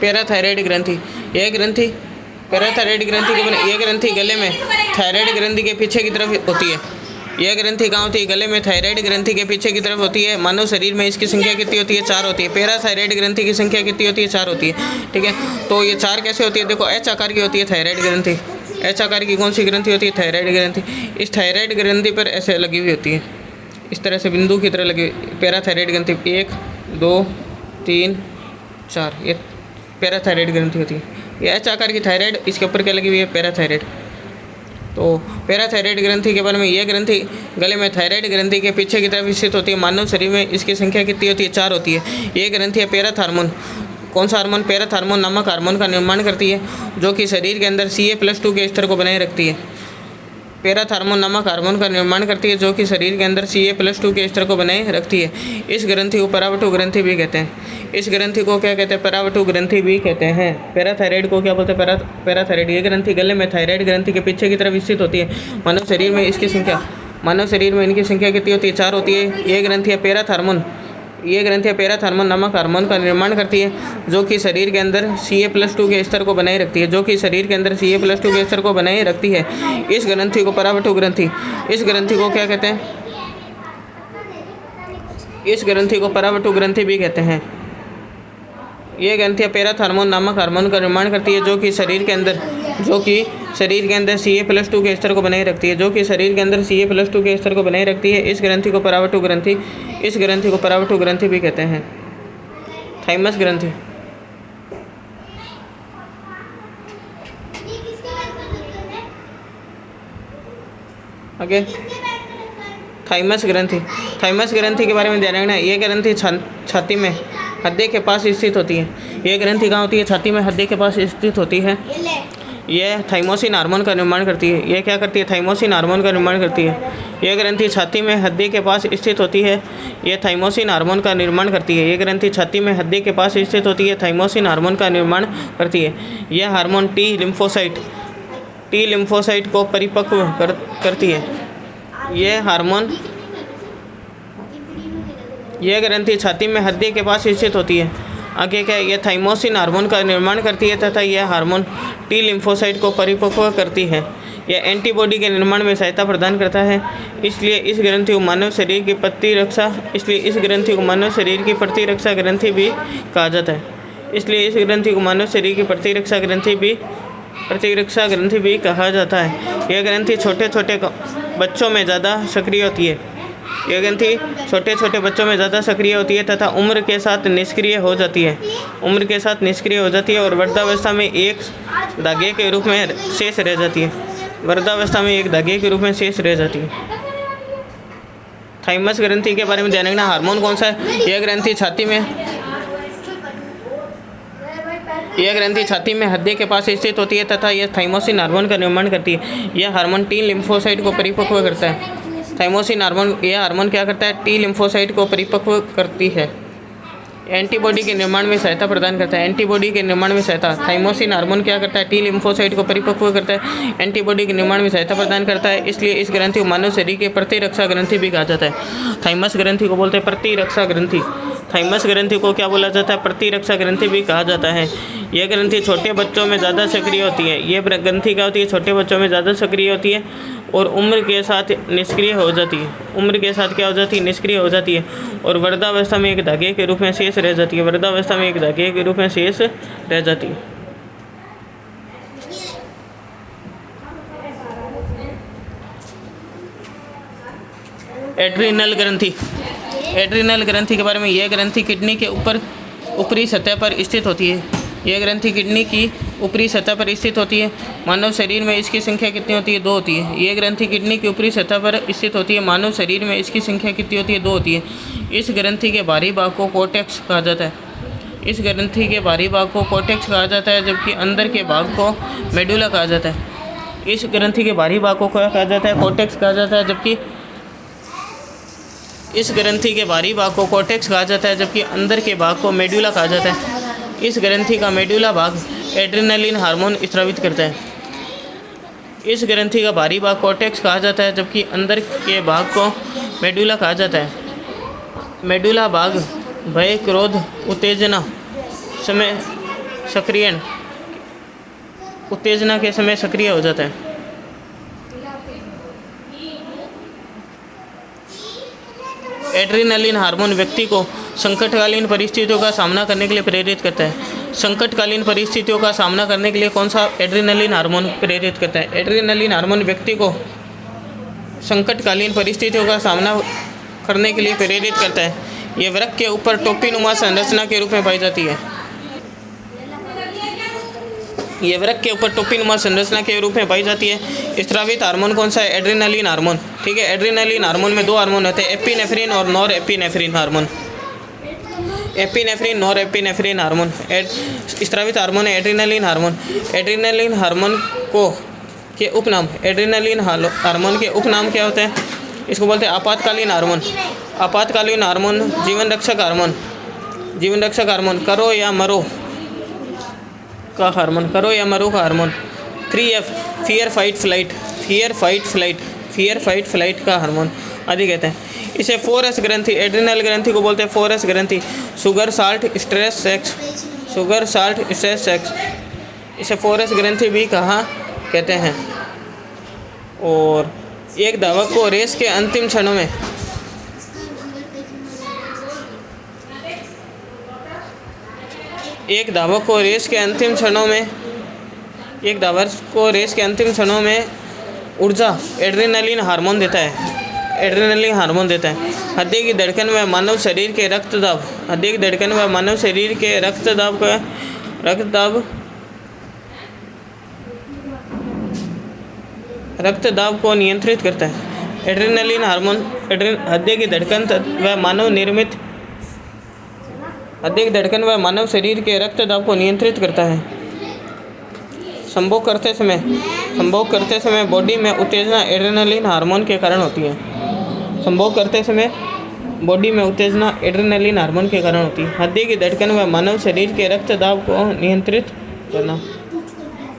Parathyroid ग्रंथि। यह ग्रंथि पैराथायराइड ग्रंथि के बने, यह ग्रंथि गले में थायराइड ग्रंथि के पीछे की तरफ होती है। यह ग्रंथि कहाँ होती है? गले में थायराइड ग्रंथि के पीछे की तरफ होती है। मानव शरीर में इसकी संख्या कितनी होती है? 4 होती है। पैराथायराइड ग्रंथि की संख्या कितनी होती है? 4 होती है। ठीक है, तो ये 4 कैसे होती है? देखो, एच आकार की होती है थायराइड ग्रंथि। एच आकार की कौन सी ग्रंथि होती है? थायराइड ग्रंथि। इस थायराइड ग्रंथि पर ऐसे लगी हुई होती है, इस तरह से बिंदु की तरह लगी पैराथायराइड ग्रंथि। 1 2 3 4 ये पैराथायराइड ग्रंथि होती है। ये एच आकार की थायराइड, इसके ऊपर क्या लगी हुई है? पैराथायराइड। तो पैराथायराइड ग्रंथि के बारे में, यह ग्रंथि गले में थायराइड ग्रंथि के पीछे की तरफ स्थित होती है। मानव शरीर में इसकी संख्या कितनी होती है? 4 होती है। ये ग्रंथि है पैराथ हार्मोन। कौन सा हार्मोन? पैराथ हार्मोन नामक हार्मोन का निर्माण करती है, जो कि शरीर के अंदर Ca+2 के स्तर को बनाए रखती है। पैराथ हार्मोन नामक हार्मोन का निर्माण करती है, जो कि शरीर के अंदर Ca+2 के स्तर को बनाए रखती है। इस ग्रंथि को परावटु ग्रंथि भी कहते हैं। इस ग्रंथि को क्या कहते हैं? परावटु ग्रंथि भी कहते हैं। पैराथायराइड को क्या बोलते हैं? पैराथायराइड। ये ग्रंथि गले में थायराइड ग्रंथि के पीछे की तरफ स्थित होती है। मानव शरीर में इनकी संख्या कितनी होती है? 4 होती है। ये ग्रंथि है पैराथ हार्मोन। ये ग्रंथि पैराथ हार्मोन नामक हार्मोन का निर्माण करती है, जो कि शरीर के अंदर Ca+2 के स्तर को बनाए रखती है। के स्तर को बनाए रखती है। इस ग्रंथि को परावटु ग्रंथि, इस ग्रंथि को क्या कहते हैं? इस ग्रंथि को परावटु ग्रंथि भी कहते हैं। ये ग्रंथियाँ पैराथ हार्मोन नामक हार्मोन का निर्माण करती है, जो कि शरीर के अंदर Ca+2 के स्तर को बनाए रखती है, Ca+2 के स्तर को बनाए रखती है। इस ग्रंथि को परावटु ग्रंथि भी कहते हैं। थाइमस ग्रंथि। आगे थाइमस ग्रंथि के बारे में ध्यान रखना है। ये ग्रंथि छाती में हृदय के पास स्थित होती है। ये ग्रंथि कहाँ होती है? छाती में हृदय के पास स्थित होती है। यह थाइमोसिन हार्मोन का निर्माण करती है। यह क्या करती है? थाइमोसिन हार्मोन का निर्माण करती है। यह ग्रंथि छाती में हृदय के पास स्थित होती है। यह थाइमोसिन हार्मोन का निर्माण करती है। यह ग्रंथि छाती में हृदय के पास स्थित होती है, थाइमोसिन हार्मोन का निर्माण करती है। यह हार्मोन टी लिम्फोसाइट को परिपक्व करती है। यह ग्रंथि छाती में हृदय के पास स्थित होती है। आगे क्या? यह थाइमोसिन हार्मोन का निर्माण करती है तथा यह हार्मोन टी लिम्फोसाइट को परिपक्व करती है। यह एंटीबॉडी के निर्माण में सहायता प्रदान करता है। इसलिए इस ग्रंथि को मानव शरीर की प्रतिरक्षा ग्रंथि भी कहा जाता है। यह ग्रंथि छोटे छोटे बच्चों में ज़्यादा सक्रिय होती है तथा उम्र के साथ निष्क्रिय हो जाती है और वृद्धावस्था में एक धागे के रूप में शेष रह जाती है। थाइमस ग्रंथि के बारे में ध्यान रखना। हार्मोन कौन सा है? यह ग्रंथि छाती में हृदय के पास स्थित होती है तथा यह थाइमोसिन हार्मोन का निर्माण करती है। यह हार्मोन टी लिम्फोसाइट को परिपक्व करता है। यह हार्मोन क्या करता है? टी लिम्फोसाइट को परिपक्व करती है। एंटीबॉडी के निर्माण में सहायता प्रदान करता है। थाइमोसिन हार्मोन क्या करता है? टी लिम्फोसाइट को परिपक्व करता है, एंटीबॉडी के निर्माण में सहायता प्रदान करता है। इसलिए इस ग्रंथि को मानव शरीर के प्रतिरक्षा ग्रंथि भी कहा जाता है। थाइमस ग्रंथि को बोलते हैं प्रतिरक्षा ग्रंथि। थाइमस ग्रंथि को क्या बोला जाता है? प्रतिरक्षा ग्रंथि भी कहा जाता है। यह ग्रंथि छोटे बच्चों में ज़्यादा सक्रिय होती है। यह ग्रंथि क्या होती है? छोटे बच्चों में ज़्यादा सक्रिय होती है और उम्र के साथ निष्क्रिय हो जाती है और वृद्धावस्था में एक धागे के रूप में शेष रह जाती है। एड्रिनल ग्रंथि के बारे में, यह ग्रंथि किडनी के ऊपरी सतह पर स्थित होती है। मानव शरीर में इसकी संख्या कितनी होती है? 2 होती है। यह ग्रंथि किडनी की ऊपरी सतह पर स्थित होती है। मानव शरीर में इसकी संख्या कितनी होती है? 2 होती है। इस ग्रंथि के बाहरी भाग को कोर्टेक्स कहा जाता है। जबकि अंदर के भाग को मेडुला कहा जाता है। इस ग्रंथि के बाहरी भाग को क्या कहा जाता है? कोर्टेक्स कहा जाता है। जबकि अंदर के भाग को मेडुला कहा जाता है। इस ग्रंथि का मेडुला भाग एड्रेनालिन हार्मोन स्रावित करता है। इस ग्रंथि का बाहरी भाग कोर्टेक्स कहा जाता है, जबकि अंदर के भाग को मेडुला कहा जाता है। मेडुला भाग भय, क्रोध, उत्तेजना समय सक्रियण, उत्तेजना के समय सक्रिय हो जाता है। एड्रेनालिन हार्मोन व्यक्ति को संकटकालीन परिस्थितियों का सामना करने के लिए प्रेरित करता है। संकटकालीन परिस्थितियों का सामना करने के लिए कौन सा एड्रेनालिन हार्मोन प्रेरित करता है? एड्रेनालिन हार्मोन व्यक्ति को संकटकालीन परिस्थितियों का सामना करने के लिए प्रेरित करता है। यह वृक्क के ऊपर टोपीनुमा संरचना के रूप में पाई जाती है। ये वृक्क के ऊपर टोपीनुमा संरचना के रूप में पाई जाती है। स्रावित हार्मोन कौन सा है? Adrenaline hormone. ठीक है, एड्रेनालिन हार्मोन में दो हार्मोन होते हैं, एपिनेफ्रिन और nor epinephrine hormone. Epinephrine, nor epinephrine hormone स्रावित हार्मोन है एड्रेनालिन हार्मोन। एड्रेनालिन हार्मोन को के उपनाम, एड्रेनालिन हार्मोन के उपनाम क्या होते हैं? इसको बोलते हैं आपातकालीन हार्मोन। आपातकालीन हार्मोन, जीवन रक्षक हार्मोन, जीवन रक्षक हार्मोन, करो या मरो का हार्मोन, करो या मरो का hormone. 3F, fear fight flight, fear fight flight, fear fight flight का हार्मोन आदि कहते हैं। इसे 4S ग्रंथि, एड्रिनल ग्रंथि को बोलते हैं 4S ग्रंथि। Sugar, salt, stress, sex, sugar, salt, stress, sex, इसे 4S ग्रंथि भी कहा कहते हैं। और एक धावक को रेस के अंतिम क्षणों में एक धावक को रेस के अंतिम क्षणों में ऊर्जा एड्रेनालिन हार्मोन देता है। एड्रेनालिन हार्मोन देता है। हृदय की धड़कन व मानव शरीर के रक्तदाब, हृदय की धड़कन व मानव शरीर के रक्तदाब को नियंत्रित करता है। एड्रेनालिन हार्मोन हृदय की धड़कन व मानव शरीर के रक्तदाब को नियंत्रित करता है। संभोग करते समय बॉडी में उत्तेजना एड्रेनालिन हार्मोन के कारण होती है। संभोग करते समय बॉडी में उत्तेजना एड्रेनालिन हार्मोन के कारण होती है। हृदय की धड़कन व मानव शरीर के रक्तदाब को नियंत्रित करना।